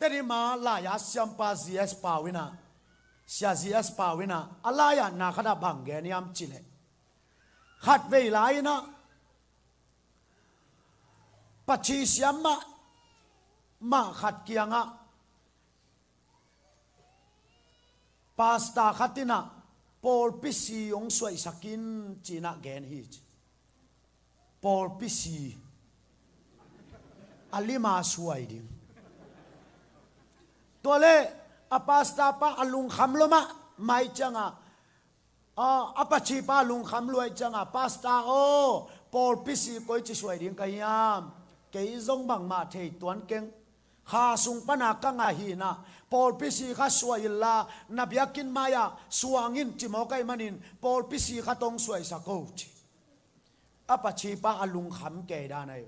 teri ma la ya siampa zs pawina sia zs pawina alaya na khada bangge niam chile khat ve lai na pachi siamma ma khat kianga pasta khatina Paul pisi yong suai sakin china gen hi Paul pisi alima suai ding tole apasta pa alung khamloma mai changa apachi pa lung khamloi changa pasta o Paul pisi koi chi suai ding kayam kei zong bang ma thei tuan keng kha sung pana ka nga hi na Paul pisi kha suai la nabiakin maya suangin timokai manin Paul pisi kha tong suai sa ko chi apachi pa alung kham ke da nai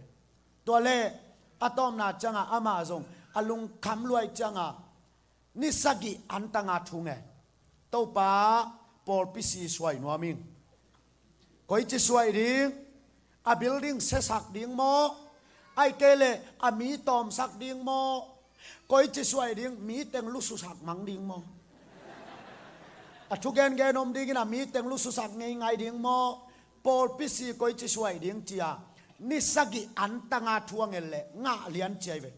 tole atom na changa amazon alung kham luai changa nisagi antanga thunge to pa Paul pisi suai nuaming koi chi suai ding a building se sak ding mo ai kele a mi tom sak ding mo koi chi suai ding mi teng lu su sak mang ding mo a thu gen gen om ding na mi teng lu su sak ngai ngai ding mo Paul pisi koi chi suai ding chia ni sagi antanga thuang ele nga lian chai ve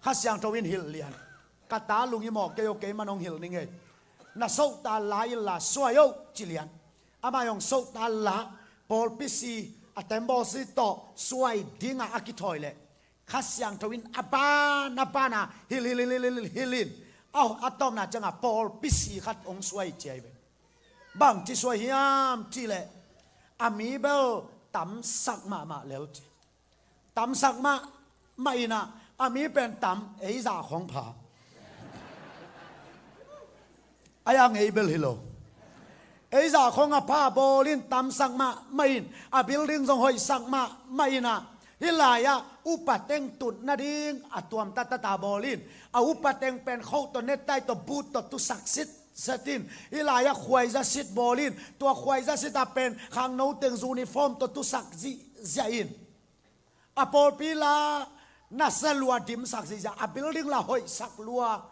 khasyang towin hil lian kata lungi mo ke yo ke manong hil ninge na so ta lai la suayo chilian ama yong so ta la Paul pisi atembo si to suai dinga akitoile khasyang towin apana hilin au atom na changa Paul pisi khat ong suai chai ve bang chi suai hiam chi le ami bel tam sak ma lel tam sak ma mai na ami pen tam ei za khong pha ayang ei bel hilo ei za khong a pha bolin tam sak ma mai a building jong hoi sak ma mai na hilaya upateng tut na ding atuam ta bolin a upateng pen khau to net tai to but to tu saksit satin ilaya khwai za sit bolin to khwai za sit a pen khang no teng uniform to tu sak ji zain apol pila nasalwa dim sak ji a building la hoi sak lua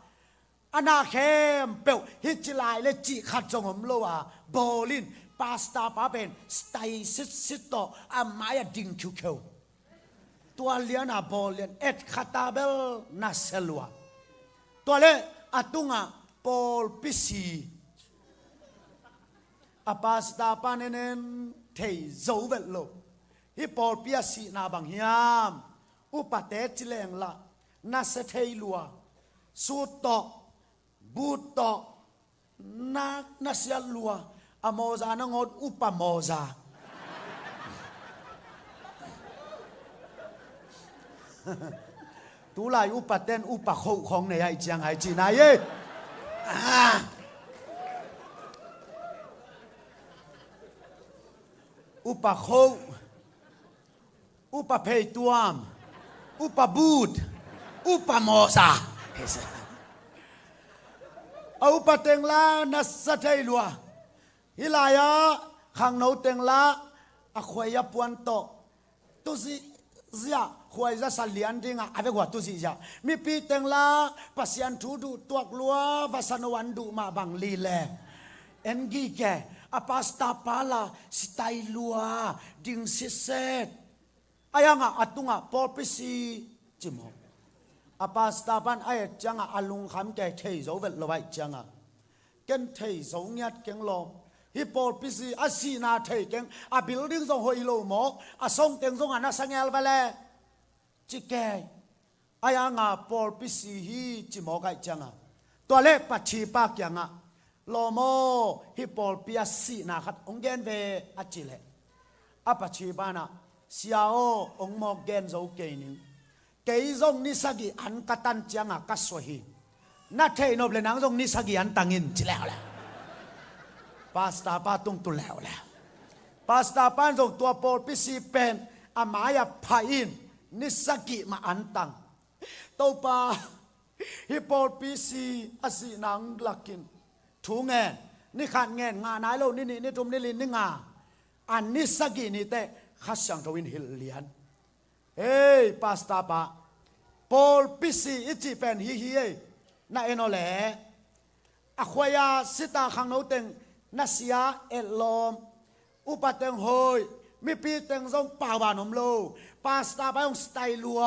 ana khem pe hichilai le chi khat jongom lowa bolin pasta pa pen stai sit to a maya ding chuตัวเลียนอาบอลเลียนเอ็ดคาตาเบลนาเซลัวตัวเล่อตุงาปอลปิซีอาปาสตาปานเนนเทยโจเวลโลฮิปอลปิอาสีนาบังฮิาม อุปเตจิเลงละนาเสเทยลัวสูตโตบูตโตนาเสียลัวอโมซานงดอุปโมซาตูลายอุปเตนอุปโคของในไอเจียงไอจีนายอุปโคอุปเพยตัวมอุปบูดอุปโมซาเอาอุปเตงลานัสเทยลัวฮิลายะขังโนเตงลาอควยปวนโตตุซิเสียขวยจะสัลเลียนดิ้งอะไรกว่าตุซิจ้ะมีปีเตงลาปัสยันทูดูตัวกลัววัสนวันดูมาบังลีเลเอ็นกีแกอปาสตาปาลาสไตลัวดิ้งซิเซตอายังอ่ะตุงอ่ะปอปิซีจิมอปาสตาปันไอ้จังอ่ะอลุงคำแกเทยโจเวลลอยจังอ่ะเกนเทยโจเงียดเก่งลมฮิปโปปิซีอาซีนาเทยเก่งอาบิลดิ้งทรงหอยโลโมอาทรงเต็งทรงอ่ะน่าสังเกตไปเลยจิแกอายังอ่ะปอปิซีฮีจิมอกัยจังอ่ะตัวเล็กปัจฉิปากยังอ่ะโลโมฮิปโปปิอาซีนาขัดองเกนเวอาจิเลอาปัจฉิปานะเสียโอองโมเกนโจเกนิงเกยจงนิสกิอันกัตันจังอ่ะกัสวฮีนัทเทนอบเลนังจงนิสกิอันตังินจิแล้วแหละปาสตาปาตุงตุแล้วแหละปาสตาปานจงตัวโปลปิซีเป็นอามายาพาอินนิสกิมาอันตังตัวปาฮิปโปปิซีอาศินังลักินทูเงินนี่ขาดเงินงานไหนโลนี่ตุมนี่ลินนี่งาอันนิสกินี่เตะขัดสังทวินฮิลเลียนเฮ้ยปาสตาปา ปอลปิสีอิจิเป็นฮีน่าเอ็นอแหล่อควายาสิตาขังโนเต็งนัสยาเอลอมอุปเต็งโฮยมีปีเต็งซงป่าวบานมโลปาสตาไปองสไตลัว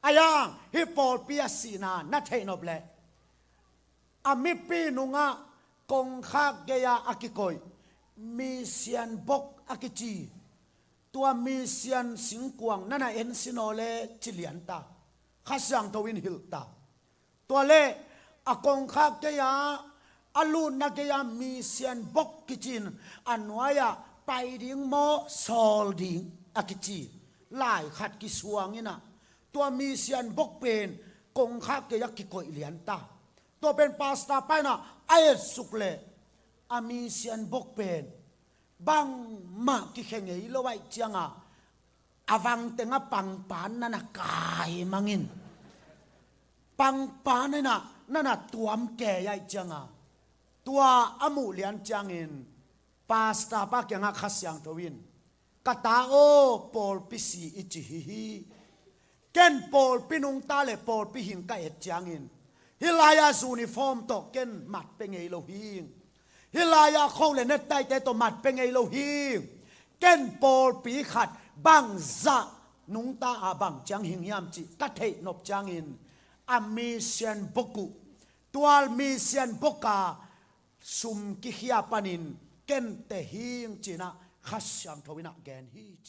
อายังฮิปอลปิอาสีนานัทเทนอบเลอามิปีนุงะกงคากเกียอากิโกยมีเซียนบกอากิจีตัวมีเซียนสิงกวงนั่นน่ะเอ็นซิโนเลจิเลียนตาข้าสังทวินฮิลตาตัวเล่อากงคากเกียอาลูนักเกียมีเซียนบกกิจินอันวายาไปดิ้งโมซอลดิ้งอากิจีหลายขัดกิสวงนี่นะตัวมีเซียนบกเป็นกงคากเกียกิโกยเลียนตาตัวเป็นปาสตาไปนะไอสุกเลอามีเซียนบกเป็นบางมากิเขงยโลไว้เจียงอาวังเตงปังปานนั่นกายมังอินปังปานนั่นตัวมแก่ใหญ่เจียงตัวอมูเลียนจังอินปาสตาปากยังขัสยังทวินกตาโอปอลปิสีอิจิฮิเกนปอลปินุงตาเลปอลปิหิงกะเอ็ดจังอินฮิลายาซูนิฟอร์มตกเกนมัดเป็นไงโลหิงฮิลายาเขาเลยเนตไตเตตัวมัดเป็นไงโลหิงเกนปอลปีขัดบังซะนุงตาอาบังจังหิงยามจิกัดเทนบจังอินอามิเซียนบกุตัวมิเซียนบกาซุมกิฮิยาปานินเกนเตหิงจินะขัสยังทวินะแกนฮิจ